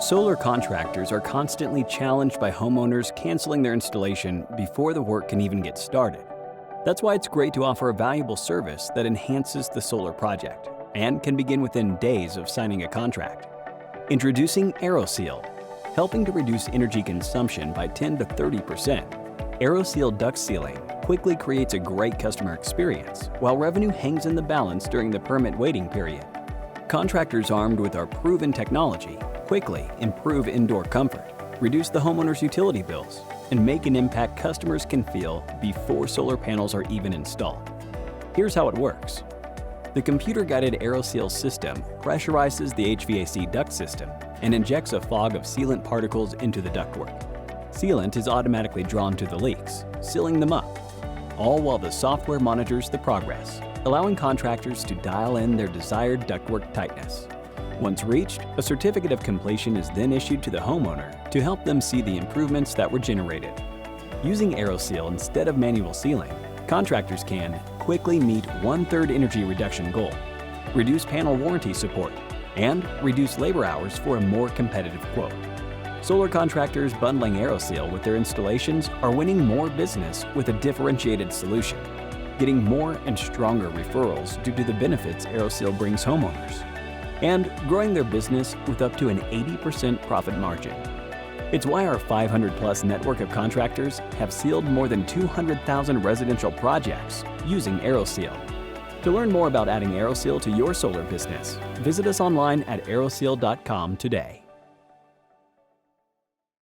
Solar contractors are constantly challenged by homeowners canceling their installation before the work can even get started. That's why it's great to offer a valuable service that enhances the solar project and can begin within days of signing a contract. Introducing Aeroseal, helping to reduce energy consumption by 10 to 30%. Aeroseal Duct sealing quickly creates a great customer experience, while revenue hangs in the balance during the permit waiting period. Contractors armed with our proven technology quickly improve indoor comfort, reduce the homeowner's utility bills, and make an impact customers can feel before solar panels are even installed. Here's how it works. The computer-guided Aeroseal system pressurizes the HVAC duct system and injects a fog of sealant particles into the ductwork. Sealant is automatically drawn to the leaks, sealing them up, all while the software monitors the progress, allowing contractors to dial in their desired ductwork tightness. Once reached, a certificate of completion is then issued to the homeowner to help them see the improvements that were generated. Using Aeroseal instead of manual sealing, contractors can quickly meet 1/3 energy reduction goal, reduce panel warranty support, and reduce labor hours for a more competitive quote. Solar contractors bundling Aeroseal with their installations are winning more business with a differentiated solution, getting more and stronger referrals due to the benefits Aeroseal brings homeowners, and growing their business with up to an 80% profit margin. It's why our 500-plus network of contractors have sealed more than 200,000 residential projects using Aeroseal. To learn more about adding Aeroseal to your solar business, visit us online at aeroseal.com today.